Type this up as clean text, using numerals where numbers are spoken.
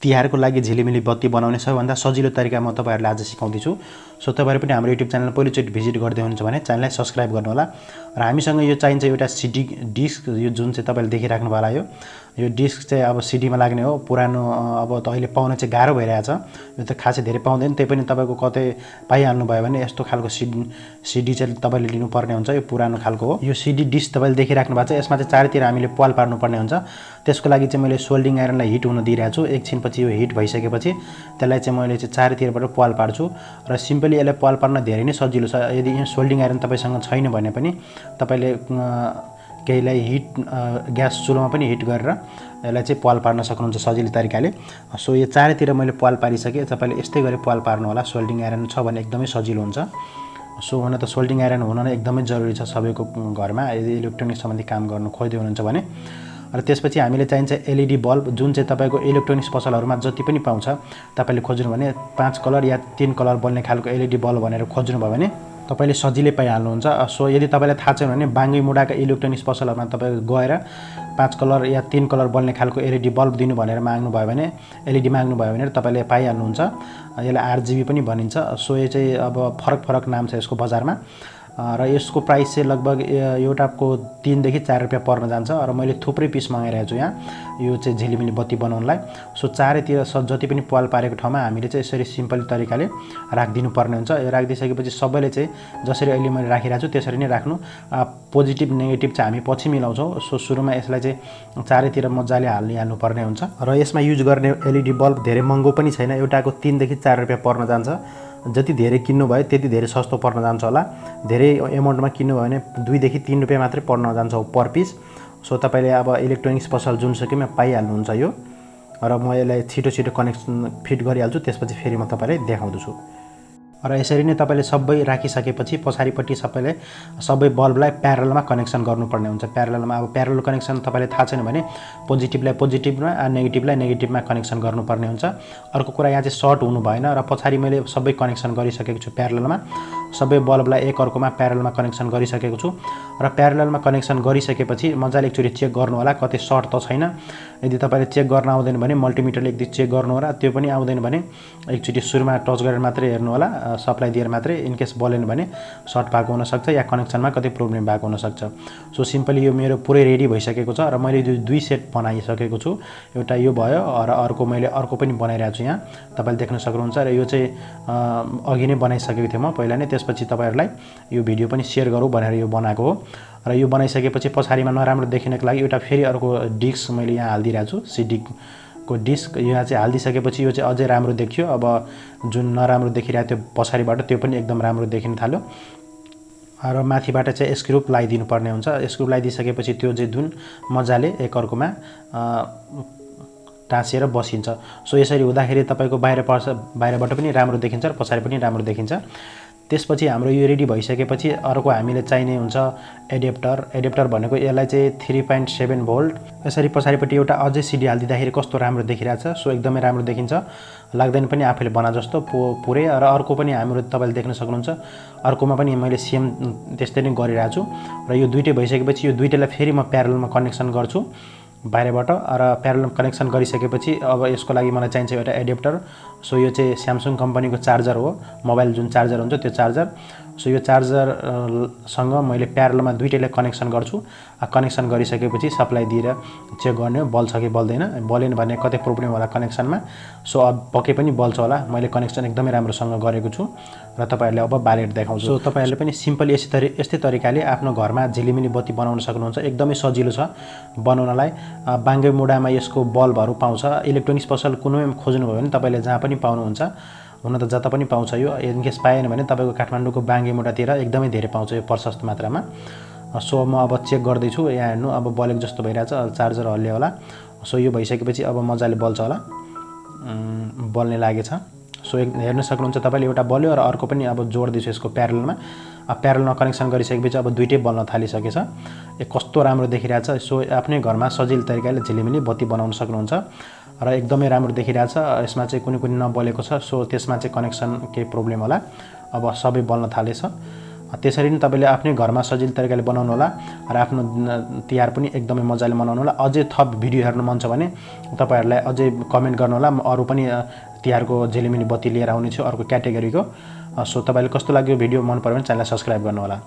तिहारको लागि झिलिमिली बत्ती बनाउने सबैभन्दा सजिलो तरिका म तपाईहरुलाई आज सिकाउँदैछु। सो तपाईहरु पनि हाम्रो युट्युब च्यानल पहिलोचोटि भिजिट गर्दै हुनुहुन्छ भने च्यानललाई सब्स्क्राइब गर्नु होला। र हामीसँग यो चाहिन्छ एउटा सिडी डिस्क, यो जुन चाहिँ तपाईले देखिराख्नु होला यो डिस्क चाहिँ अब सिडीमा लाग्ने हो। पुरानो अब त अहिले पाउन चाहिँ गाह्रो भइरहेछ। यो त खासै धेरै पाउँदैन, त्यही पनि तपाईको कतै पाइहाल्नु भयो भने यस्तो खालको सिडी चाहिँ तपाईले लिनुपर्ने हुन्छ। यो पुरानो खालको हो। यो सिडी डिस्क तपाईले देखिराख्नु भएको छ। यसमा चाहिँ चारैतिर हामीले पाल पार्नु पर्ने हुन्छ। त्यसको लागि चाहिँ मैले सोल्डिङ आइरनलाई हिट हुन दिइरहेको छु। एकछिनपछि यो हिट भइसकेपछि त्यसलाई चाहिँ मैले चाहिँ चारैतिरबाट पाल पार्छु। र सिम्पली यसलाई पाल पार्न धेरै नै सजिलो छ। यदि यो सोल्डिङ आइरन तपाईसँग छैन भने पनि तपाईले केहीलाई हिट ग्यास चुलोमा पनि हिट गरेर यसलाई चाहिँ पाल पार्न सक्नुहुन्छ सजिलो तरिकाले। सो यो चारैतिर मैले पाल पारिसके। तपाईले यस्तै गरी पाल पार्नु होला। सोल्डिङ आइरन छ भने एकदमै सजिलो हुन्छ। सो हुन त सोल्डिङ आइरन हुन नै एकदमै जरुरी छ सबैको घरमा, यदि इलेक्ट्रोनिक सम्बन्धी काम गर्न खोज्दै हुनुहुन्छ भने। र त्यसपछि हामीले चाहिन्छ एलईडी बल्ब, जुन चाहिँ तपाईको इलेक्ट्रोनिक्स पसलहरुमा जति पनि पाउँछ। तपाईले खोज्नु भने 5 कलर या 3 कलर बल्ने खालको एलईडी बल्ब भनेर खोज्नु भयो भने तपाईले सजिलै पाइहाल्नुहुन्छ। सो यदि तपाईलाई थाहा छैन भने बाङ्गी मुडाका इलेक्ट्रोनिक्स पसलहरुमा तपाई गएर 5 कलर या 3 कलर बल्ने खालको एलईडी बल्ब दिनु भनेर माग्नु भयो भने, एलईडी माग्नु भयो भने तपाईले पाइहाल्नुहुन्छ। यसलाई आरजीबी पनि भनिन्छ। सो यो चाहिँ अब फरक नाम छ यसको बजारमा। र यसको प्राइस चाहिँ लगभग एउटाको 3 देखि 4 रुपैयाँ पर्न जान्छ। र मैले थुप्रै पिस मगाइरहेको छु यहाँ यो चाहिँ झिलिमिली बत्ती बनाउनलाई। सो चारैतिर जति पनि पाल पारेको ठाउँमा हामीले चाहिँ यसरी सिम्पल तरिकाले राखिदिनु पर्ने हुन्छ। यो राखिदिसकेपछि सबैले चाहिँ जसरी अहिले मैले राखिरहेको छु त्यसरी नै राख्नु। पोजिटिभ नेगेटिभ चाहिँ हामी पछि मिलाउँछौँ। सो सुरुमा यसलाई चाहिँ चारैतिर मजाले हाल्नु पर्ने हुन्छ। र यसमा युज गर्ने एलईडी बल्ब धेरै महँगो पनि छैन। एउटाको 3 देखि 4 रुपैयाँ पर्न जान्छ। जति धेरै किन्नु भयो त्यति धेरै सस्तो पर्न जान्छ होला। धेरै एमाउन्टमा किन्नु भयो भने 2 देखि 3 रुपैयाँ मात्रै पर्न जान्छ पर पिस। सो तपाईले अब इलेक्ट्रोनिक्स पसल जुनसुकैमा पाइहाल्नुहुन्छ यो। र म यसलाई छिटो कनेक्सन फिट गरिहाल्छु, त्यसपछि फेरि म तपाईलाई देखाउँछु। र यसरी नै तपाईले सबै राखिसकेपछि पछाडिपट्टि सबै बल्बलाई प्यारललमा कनेक्सन गर्नुपर्ने हुन्छ। प्यारललमा अब प्यारलल कनेक्सन तपाईलाई थाहा छैन भने पोजिटिभलाई पोजिटिभमा नेगेटिभलाई नेगेटिभमा कनेक्सन गर्नुपर्ने हुन्छ। अर्को कुरा यहाँ चाहिँ सर्ट हुनु भएन। र पछाडी मैले सबै कनेक्सन गरिसकेको छु प्यारललमा। सबै बल्बलाई एक अर्कोमा प्यारललमा कनेक्सन गरिसकेको छु। र प्यारललमा कनेक्सन गरिसकेपछि मजाले एकचोटि चेक गर्नु होला कतै सर्ट त छैन। यदि तपाईले चेक गर्न आउँदैन भने मल्टिमिटरले एकचोटि चेक गर्नु होला। त्यो पनि आउँदैन भने एकचोटि सुरुमा टच गरेर मात्रै हेर्नु होला, सप्लाई दिएर मात्रै। इनकेस बलेन भने सर्ट भएको हुन सक्छ या कनेक्सनमा कतै प्रब्लम भएको हुन सक्छ। सो सिम्पली यो मेरो पुरै रेडी भइसकेको छ। र मैले 2 सेट बनाइसकेको छु। एउटा यो भयो र अर्को मैले अर्को पनि बनाइरहेको छु यहाँ तपाईले देख्न सक्नुहुन्छ। र यो चाहिँ अघि नै बनाइसकेको थिएँ म पहिला नै। त्यसपछि तपाईहरुलाई यो भिडियो पनि शेयर गरौँ भनेर यो बनाएको हो। र यो बनाइसकेपछि पछाडीमा नराम्रो देखिनको लागि एउटा फेरि अर्को डिस्क मैले यहाँ हाल्दिरहेको छु। सिडी को डिस्क यहाँ चाहिँ हाल्दिसकेपछि यो चाहिँ अझै राम्रो देखियो। अब जुन नराम्रो देखिरहेको थियो पछाडीबाट त्यो पनि एकदम राम्रो देखिन थाल्यो। र माथिबाट चाहिँ स्क्रुप लगाइदिनु पर्ने हुन्छ। स्क्रुप लगाइदिसकेपछि त्यो चाहिँ जुन मजाले एक अर्कोमा टाँसिएर बसिन्छ। सो यसरी हुँदाखेरि तपाईको बाहिरबाट पनि राम्रो देखिन्छ र पछाडी पनि राम्रो देखिन्छ। त्यसपछि हाम्रो यो रेडी भइसकेपछि अर्को हामीले चाहिने हुन्छ एडेप्टर भनेको यसलाई चाहिँ 3.7 भोल्ट। यसरी पछाडीपट्टि एउटा अझै सिडी हाल्दिँदाखेरि कस्तो राम्रो देखिरहेछ। सो एकदमै राम्रो देखिन्छ, लाग्दैन पनि आफैले बना जस्तो पुरै। र अर्को पनि हाम्रो तपाईले देख्न सक्नुहुन्छ। अर्कोमा पनि मैले सेम त्यस्तै नै गरिरहेको छु। र यो दुईटै भइसकेपछि यो दुईटैलाई फेरि म प्यारललमा कनेक्सन गर्छु बाहिरबाट। र प्यारलल कनेक्सन गरिसकेपछि अब यसको लागि मलाई चाहिन्छ एउटा एडेप्टर। सो यो चाहिँ स्यामसङ कम्पनीको चार्जर हो, मोबाइल जुन चार्जर हुन्छ त्यो चार्जर। सो यो चार्जरसँग मैले प्यारललमा दुईटैलाई कनेक्सन गर्छु। कनेक्सन गरिसकेपछि सप्लाई दिएर चेक गर्ने हो बल्छ कि बल्दैन। बलेन भने कतै प्रब्लम होला कनेक्सनमा। सो अब पक्कै पनि बल्छ होला। मैले कनेक्सन एकदमै राम्रोसँग गरेको छु र तपाईहरुले अब बालेर देखाउँछु। सो तपाईहरुले पनि सिम्पल यस्तै तरिकाले आफ्नो घरमा झिलिमिली बत्ती बनाउन सक्नुहुन्छ। एकदमै सजिलो छ बनाउनलाई। बाङ्गे मुडामा यसको बल्बहरु पाउँछ। इलेक्ट्रोनिक्स पसल कुनैमा खोज्नु भयो भने तपाईले जहाँ पनि पाउनुहुन्छ। हुन त जता पनि पाउँछ यो। इनकेस पाएन भने तपाईको काठमाडौँको बाङ्गे मुडातिर एकदमै धेरै पाउँछ यो प्रशस्त मात्रामा। सो म अब चेक गर्दै छु। यहाँ हेर्नु अब बलेको जस्तो भइरहेछ। चार्जर हल्ले होला। सो यो भइसकेपछि अब मजाले बल्छ होला। बल्ने लागेछ। सो हेर्न सक्नुहुन्छ तपाईले एउटा बल्यो र अर्को पनि अब जोड्दै छु यसको प्यारललमा। प्यारललमा कनेक्सन गरिसकेपछि अब दुईटै बल्न थालिसकेछ। कस्तो राम्रो देखिरहेछ। सो आफ्नै घरमा सजिलो तरिकाले झिलिमिली बत्ती बनाउन सक्नुहुन्छ। र एकदमै राम्रो देखिरहेछ। यसमा चाहिँ कुनै नबलेको छ। सो त्यसमा चाहिँ कनेक्सन केही प्रब्लम होला। अब सबै बल्न थालेछ। त्यसरी नै तपाईले आफ्नै घरमा सजिलो तरिकाले बनाउनु होला र आफ्नो तिहार पनि एकदमै मजाले मनाउनु होला। अझै थप भिडियो हेर्नु मन छ भने तपाईहरुलाई अझै कमेन्ट गर्नु होला। म अरु पनि तिहारको झिलिमिली बत्ती लिएर आउने छु अर्को क्याटेगोरीको। सो तपाईलाई कस्तो लाग्यो भिडियो मन पर्यो भने च्यानललाई सब्स्क्राइब गर्नु होला।